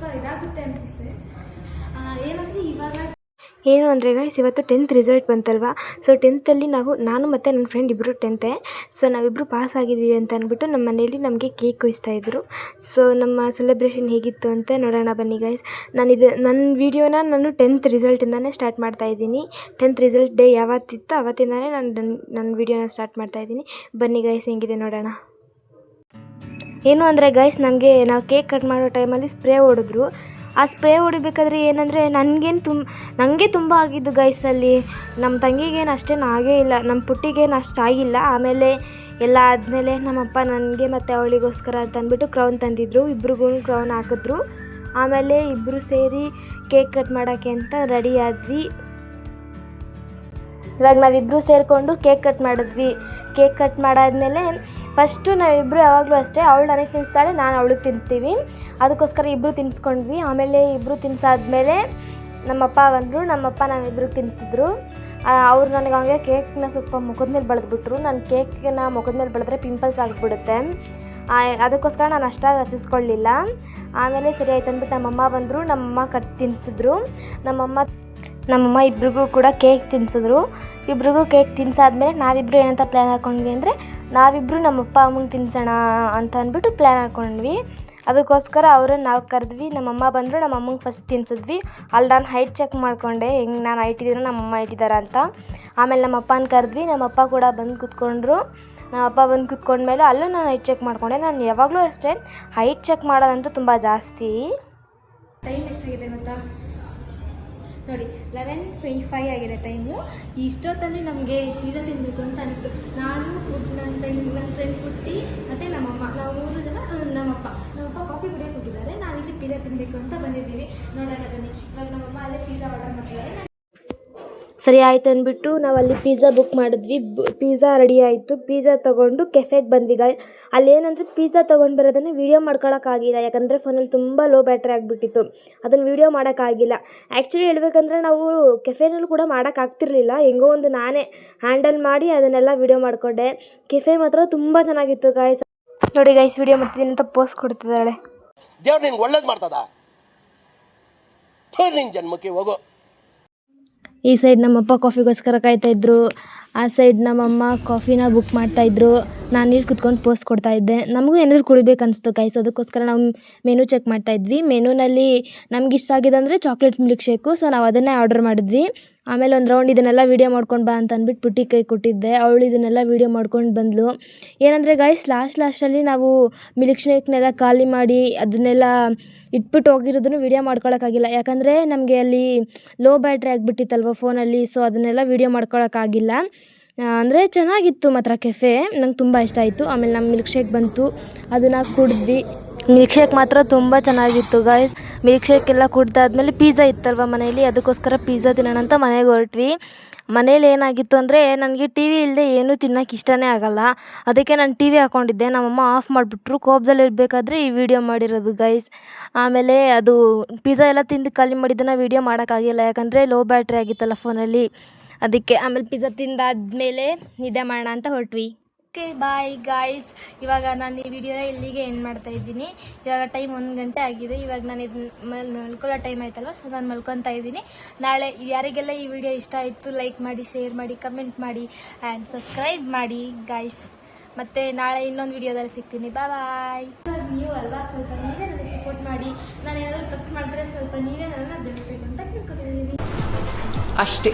ಸ್ವಲ್ಪ ಇದಾಗುತ್ತೆ ಅನಿಸುತ್ತೆ. ಏನಂದರೆ ಏನು ಅಂದರೆ ಗೈಸ್ ಇವತ್ತು 10th ರಿಸಲ್ಟ್ ಬಂತಲ್ವಾ. ಸೊ 10th ನಾನು ಮತ್ತು ನನ್ನ ಫ್ರೆಂಡ್ ಇಬ್ಬರು 10th. ಸೊ ನಾವಿಬ್ಬರು ಪಾಸ್ ಆಗಿದ್ದೀವಿ ಅಂತ ಅಂದ್ಬಿಟ್ಟು ನಮ್ಮ ಮನೇಲಿ ನಮಗೆ ಕೇಕ್ ಕೊಯಿಸ್ತಾಯಿದ್ರು. ಸೊ ನಮ್ಮ ಸೆಲೆಬ್ರೇಷನ್ ಹೇಗಿತ್ತು ಅಂತ ನೋಡೋಣ ಬನ್ನಿ ಗೈಸ್. ನನ್ನ ವೀಡಿಯೋನ ನಾನು 10th ರಿಸಲ್ಟಿಂದನೇ ಸ್ಟಾರ್ಟ್ ಮಾಡ್ತಾಯಿದ್ದೀನಿ. 10th ರಿಸಲ್ಟ್ ಡೇ ಯಾವತ್ತಿತ್ತು ಅವತ್ತಿಂದನೇ ನನ್ನ ವೀಡಿಯೋನ ಸ್ಟಾರ್ಟ್ ಮಾಡ್ತಾಯಿದ್ದೀನಿ. ಬನ್ನಿ ಗೈಸ್ ಹೆಂಗಿದೆ ನೋಡೋಣ. ಏನು ಅಂದರೆ ಗೈಸ್ ನಾವು ಕೇಕ್ ಕಟ್ ಮಾಡೋ ಟೈಮಲ್ಲಿ ಸ್ಪ್ರೇ ಹೊಡೆದ್ರು. ಆ ಸ್ಪ್ರೇ ಹೊಡಿಬೇಕಾದ್ರೆ ಏನಂದರೆ ನನಗೆ ತುಂಬ ಆಗಿದ್ದು ಗೈಸ್. ಅಲ್ಲಿ ನಮ್ಮ ತಂಗಿಗೇನು ಅಷ್ಟೇನು ಆಗೇ ಇಲ್ಲ, ನಮ್ಮ ಪುಟ್ಟಿಗೇನು ಅಷ್ಟು ಆಗಿಲ್ಲ. ಆಮೇಲೆ ಎಲ್ಲ ಆದಮೇಲೆ ನಮ್ಮಪ್ಪ ನನಗೆ ಮತ್ತು ಅವಳಿಗೋಸ್ಕರ ಅಂತ ಅಂದ್ಬಿಟ್ಟು ಕ್ರೌನ್ ತಂದಿದ್ರು. ಇಬ್ರಿಗೂ ಕ್ರೌನ್ ಹಾಕಿದ್ರು. ಆಮೇಲೆ ಇಬ್ಬರು ಸೇರಿ ಕೇಕ್ ಕಟ್ ಮಾಡೋಕ್ಕೆ ಅಂತ ರೆಡಿ ಆದ್ವಿ. ಇವಾಗ ನಾವಿಬ್ಬರು ಸೇರಿಕೊಂಡು ಕೇಕ್ ಕಟ್ ಮಾಡಿದ್ವಿ. ಕೇಕ್ ಕಟ್ ಮಾಡಾದ್ಮೇಲೆ ಫಸ್ಟು ನಾವಿಬ್ಬರು ಯಾವಾಗಲೂ ಅಷ್ಟೇ, ಅವಳು ನನಗೆ ತಿನ್ನಿಸ್ತಾಳೆ, ನಾನು ಅವಳಿಗೆ ತಿನ್ನಿಸ್ತೀವಿ. ಅದಕ್ಕೋಸ್ಕರ ಇಬ್ಬರು ತಿನ್ನಿಸ್ಕೊಂಡ್ವಿ. ಆಮೇಲೆ ಇಬ್ಬರು ತಿನ್ನಿಸಾದ್ಮೇಲೆ ನಮ್ಮಪ್ಪ ಬಂದರು. ನಮ್ಮಪ್ಪ ನಾವಿಬ್ಬರಿಗೆ ತಿನ್ನಿಸಿದ್ರು. ಅವ್ರು ನನಗೆ ಹಂಗೆ ಕೇಕ್ನ ಸ್ವಲ್ಪ ಮುಖದ ಮೇಲೆ ಬೆಳೆದ್ಬಿಟ್ರು. ನಾನು ಕೇಕ್ನ ಮುಖದ ಮೇಲೆ ಬೆಳೆದ್ರೆ ಪಿಂಪಲ್ಸ್ ಆಗಿಬಿಡುತ್ತೆ. ಅದಕ್ಕೋಸ್ಕರ ನಾನು ಅಷ್ಟಾಗಿ ಹಚ್ಚಿಸ್ಕೊಳ್ಳಿಲ್ಲ. ಆಮೇಲೆ ಸರಿ ಆಯ್ತು ಅಂದ್ಬಿಟ್ಟು ನಮ್ಮಮ್ಮ ಬಂದರು. ನಮ್ಮಮ್ಮ ತಿನ್ನಿಸಿದ್ರು. ನಮ್ಮಮ್ಮ ಇಬ್ರಿಗೂ ಕೂಡ ಕೇಕ್ ತಿನ್ನಿಸಿದ್ರು. ಇಬ್ರಿಗೂ ಕೇಕ್ ತಿನ್ನಿಸಾದ್ಮೇಲೆ ನಾವಿಬ್ಬರು ಏನಂತ ಪ್ಲ್ಯಾನ್ ಹಾಕ್ಕೊಂಡ್ವಿ ಅಂದರೆ ನಾವಿಬ್ಬರು ನಮ್ಮಪ್ಪ ಅಮ್ಮಂಗೆ ತಿನ್ನಿಸೋಣ ಅಂತ ಅಂದ್ಬಿಟ್ಟು ಪ್ಲ್ಯಾನ್ ಹಾಕ್ಕೊಂಡ್ವಿ. ಅದಕ್ಕೋಸ್ಕರ ಅವ್ರನ್ನ ನಾವು ಕರೆದ್ವಿ. ನಮ್ಮಮ್ಮ ಬಂದರು. ನಮ್ಮ ಅಮ್ಮಂಗೆ ಫಸ್ಟ್ ತಿನ್ನಿಸಿದ್ವಿ. ಅಲ್ಲಿ ನಾನು ಹೈಟ್ ಚೆಕ್ ಮಾಡಿಕೊಂಡೆ, ಹೆಂಗೆ ನಾನು ಹೈಟ್ ಇದ್ದೀನೋ ನಮ್ಮಮ್ಮ ಇಟ್ಟಿದ್ದಾರೆ ಅಂತ. ಆಮೇಲೆ ನಮ್ಮಪ್ಪನ ಕರೆದ್ವಿ. ನಮ್ಮಪ್ಪ ಕೂಡ ಬಂದು ಕೂತ್ಕೊಂಡ್ರು. ನಮ್ಮಪ್ಪ ಬಂದು ಕೂತ್ಕೊಂಡ್ಮೇಲೆ ಅಲ್ಲೂ ನಾನು ಹೈಟ್ ಚೆಕ್ ಮಾಡಿಕೊಂಡೆ. ನಾನು ಯಾವಾಗಲೂ ಅಷ್ಟೇ ಹೈಟ್ ಚೆಕ್ ಮಾಡೋದಂತೂ ತುಂಬ ಜಾಸ್ತಿ. ಟೈಮ್ ಎಷ್ಟಾಗಿದೆ ಗೊತ್ತಾ ನೋಡಿ, 11:25 ಆಗಿದೆ ಟೈಮು. ಇಷ್ಟೊತ್ತಲ್ಲಿ ನಮಗೆ ಪಿಜ್ಜಾ ತಿನ್ನಬೇಕು ಅಂತ ಅನಿಸ್ತು. ನಾನು, ನನ್ನ ಫ್ರೆಂಡ್ ಪುಟ್ಟಿ ಮತ್ತು ನಮ್ಮಮ್ಮ, ನಾವು 3 ಜನ. ನಮ್ಮಪ್ಪ ಕಾಫಿ ಕುಡಿಯೋಕೆ ಹೋಗಿದ್ದಾರೆ. ನಾವಿಲ್ಲಿ ಪಿಜ್ಜಾ ತಿನ್ನಬೇಕು ಅಂತ ಬಂದಿದ್ದೀವಿ. ನೋಡೋಣ ಬನ್ನಿ. ಇವಾಗ ನಮ್ಮಮ್ಮ ಅಲ್ಲೇ ಪಿಜ್ಜಾ ಆರ್ಡರ್ ಮಾಡಿದ್ದಾರೆ. ಸರಿ ಆಯಿತು ಅಂದ್ಬಿಟ್ಟು ನಾವಲ್ಲಿ ಪಿಜ್ಜಾ ಬುಕ್ ಮಾಡಿದ್ವಿ. ಪಿಜ್ಜಾ ರೆಡಿ ಆಯಿತು. ಪಿಜ್ಜಾ ತೊಗೊಂಡು ಕೆಫೆಗೆ ಬಂದ್ವಿ ಗಾಯ್ಸ್. ಅಲ್ಲೇನಂದರೆ ಪಿಜ್ಜಾ ತೊಗೊಂಡು ಬರೋದನ್ನು ವೀಡಿಯೋ ಮಾಡ್ಕೊಳಕ್ಕಾಗಿಲ್ಲ. ಯಾಕಂದರೆ ಫೋನಲ್ಲಿ ತುಂಬ ಲೋ ಬ್ಯಾಟ್ರಿ ಆಗಿಬಿಟ್ಟಿತ್ತು. ಅದನ್ನು ವೀಡಿಯೋ ಮಾಡೋಕ್ಕಾಗಿಲ್ಲ. ಆ್ಯಕ್ಚುಲಿ ಹೇಳ್ಬೇಕಂದ್ರೆ ನಾವು ಕೆಫೆನಲ್ಲೂ ಕೂಡ ಮಾಡೋಕ್ಕಾಗ್ತಿರ್ಲಿಲ್ಲ. ಹೆಂಗೋ ಒಂದು ನಾನೇ ಹ್ಯಾಂಡಲ್ ಮಾಡಿ ಅದನ್ನೆಲ್ಲ ವೀಡಿಯೋ ಮಾಡಿಕೊಂಡೆ. ಕೆಫೆ ಮಾತ್ರ ತುಂಬ ಚೆನ್ನಾಗಿತ್ತು ಗಾಯ್ಸ್. ನೋಡಿ ಗೈಸ್, ವೀಡಿಯೋ ಮಾಡ್ತಿದ್ದೀನಿ ಅಂತ ಪೋಸ್ಟ್ ಕೊಡ್ತಿದ್ದಾಳೆ. ದೇವ್ರು ನಿಂಗೆ ಒಳ್ಳೇದು ಮಾಡ್ತದ, ನಿನ್ನ ಜನ್ಮಕ್ಕೆ ಹೋಗೋ. ಈ ಸೈಡ್ ನಮ್ಮಪ್ಪ ಕಾಫಿಗೋಸ್ಕರ ಕಾಯ್ತಾಯಿದ್ರು. ಆ ಸೈಡ್ ನಮ್ಮಮ್ಮ ಕಾಫಿನ ಬುಕ್ ಮಾಡ್ತಾಯಿದ್ರು. ನಾನು ಇಲ್ಲಿ ಕುತ್ಕೊಂಡು ಪೋಸ್ಟ್ ಕೊಡ್ತಾಯಿದ್ದೆ. ನಮಗೂ ಏನಾದರೂ ಕುಡಿಬೇಕು ಅನಿಸ್ತು ಗೈಸ್. ಅದಕ್ಕೋಸ್ಕರ ನಾವು ಮೆನು ಚೆಕ್ ಮಾಡ್ತಾಯಿದ್ವಿ. ಮೆನುನಲ್ಲಿ ನಮ್ಗೆ ಇಷ್ಟ ಆಗಿದೆ ಅಂದರೆ ಚಾಕ್ಲೇಟ್ ಮಿಲ್ಕ್ ಶೇಕು. ಸೊ ನಾವು ಅದನ್ನೇ ಆರ್ಡರ್ ಮಾಡಿದ್ವಿ. ಆಮೇಲೆ ಒಂದು ರೌಂಡ್ ಇದನ್ನೆಲ್ಲ ವೀಡಿಯೋ ಮಾಡ್ಕೊಂಡು ಬಾ ಅಂತ ಅಂದ್ಬಿಟ್ಟು ಪುಟ್ಟಿ ಕೈ ಕೊಟ್ಟಿದ್ದೆ. ಅವಳು ಇದನ್ನೆಲ್ಲ ವೀಡಿಯೋ ಮಾಡ್ಕೊಂಡು ಬಂದಳು. ಏನಂದರೆ ಗೈಸ್ ಲಾಸ್ಟಲ್ಲಿ ನಾವು ಮಿಲ್ಕ್ ಶೇಕ್ನೆಲ್ಲ ಖಾಲಿ ಮಾಡಿ ಅದನ್ನೆಲ್ಲ ಇಟ್ಬಿಟ್ಟು ಹೋಗಿರೋದನ್ನು ವೀಡಿಯೋ ಮಾಡ್ಕೊಳಕ್ಕಾಗಿಲ್ಲ. ಯಾಕಂದರೆ ನಮಗೆ ಅಲ್ಲಿ ಲೋ ಬ್ಯಾಟ್ರಿ ಆಗಿಬಿಟ್ಟಿತ್ತಲ್ವ ಫೋನಲ್ಲಿ. ಸೊ ಅದನ್ನೆಲ್ಲ ವೀಡಿಯೋ ಮಾಡ್ಕೊಳಕ್ಕಾಗಿಲ್ಲ. ಅಂದರೆ ಚೆನ್ನಾಗಿತ್ತು ಮಾತ್ರ ಕೆಫೆ, ನಂಗೆ ತುಂಬ ಇಷ್ಟ ಆಯಿತು. ಆಮೇಲೆ ನಮ್ಮ ಮಿಲ್ಕ್ ಶೇಕ್ ಬಂತು, ಅದನ್ನು ಕುಡಿದ್ವಿ. ಮಿಲ್ಕ್ ಶೇಕ್ ಮಾತ್ರ ತುಂಬ ಚೆನ್ನಾಗಿತ್ತು ಗಾಯ್ಸ್. ಮಿಲ್ಕ್ ಶೇಕ್ ಎಲ್ಲ ಕುಡ್ದಾದ್ಮೇಲೆ ಪಿಜ್ಜಾ ಇತ್ತಲ್ವ ಮನೇಲಿ, ಅದಕ್ಕೋಸ್ಕರ ಪಿಜ್ಜಾ ತಿನ್ನೋಣ ಅಂತ ಮನೆಗೆ ಹೊರಟ್ವಿ. ಮನೇಲಿ ಏನಾಗಿತ್ತು ಅಂದರೆ ನನಗೆ ಟಿ ವಿ ಇಲ್ಲದೆ ಏನೂ ತಿನ್ನೋಕೆ ಇಷ್ಟನೇ ಆಗೋಲ್ಲ. ಅದಕ್ಕೆ ನಾನು ಟಿ ವಿ ಹಾಕ್ಕೊಂಡಿದ್ದೆ. ನಮ್ಮಮ್ಮ ಆಫ್ ಮಾಡಿಬಿಟ್ರು. ಕೋಪದಲ್ಲಿ ಇರಬೇಕಾದ್ರೆ ಈ ವಿಡಿಯೋ ಮಾಡಿರೋದು ಗೈಸ್. ಆಮೇಲೆ ಅದು ಪಿಜ್ಜಾ ಎಲ್ಲ ತಿಂದು ಖಾಲಿ ಮಾಡಿದ್ದನ್ನು ವೀಡಿಯೋ ಮಾಡೋಕ್ಕಾಗಿಲ್ಲ. ಯಾಕಂದರೆ ಲೋ ಬ್ಯಾಟ್ರಿ ಆಗಿತ್ತಲ್ಲ ಫೋನಲ್ಲಿ, ಅದಕ್ಕೆ. ಆಮೇಲೆ ಪಿಜ್ಜಾ ತಿಂದಾದ್ಮೇಲೆ ನಿದ್ದೆ ಮಾಡೋಣ ಅಂತ ಹೊರಟ್ವಿ. Okay bye guys. ಇವಾಗ ನಾನು ಈ ವಿಡಿಯೋನ ಇಲ್ಲಿಗೆ ಎಂಡ್ ಮಾಡ್ತಾ ಇದ್ದೀನಿ. ಇವಾಗ ಟೈಮ್ 1 ಗಂಟೆ ಆಗಿದೆ. ಇವಾಗ ನಾನು ಮಲ್ಕೊಳ್ಳೋ ಟೈಮ್ ಆಯ್ತಲ್ವ, ಸೊ ನಾನು ಮಲ್ಕೊತಾ ಇದ್ದೀನಿ. ನಾಳೆ ಯಾರಿಗೆಲ್ಲ ಈ ವಿಡಿಯೋ ಇಷ್ಟ ಆಯಿತು ಲೈಕ್ ಮಾಡಿ, ಶೇರ್ ಮಾಡಿ, ಕಮೆಂಟ್ ಮಾಡಿ ಆ್ಯಂಡ್ ಸಬ್ಸ್ಕ್ರೈಬ್ ಮಾಡಿ ಗಾಯ್ಸ್. ಮತ್ತು ನಾಳೆ ಇನ್ನೊಂದು ವಿಡಿಯೋದಲ್ಲಿ ಸಿಗ್ತೀನಿ. ಬಾಯ್. ನೀವು ಅಲ್ವಾ, ಸ್ವಲ್ಪ ನೀವೇ ನನಗೆ ಸಪೋರ್ಟ್ ಮಾಡಿ. ನಾನು ಏನಾದರೂ ತಪ್ಪು ಮಾಡಿದ್ರೆ ಸ್ವಲ್ಪ ನೀವೇ ನನ್ನನ್ನು ಬೆಳೆಸಬೇಕು ಅಂತ ಕೇಳ್ಕೊತಿದ್ದೀನಿ ಅಷ್ಟೇ.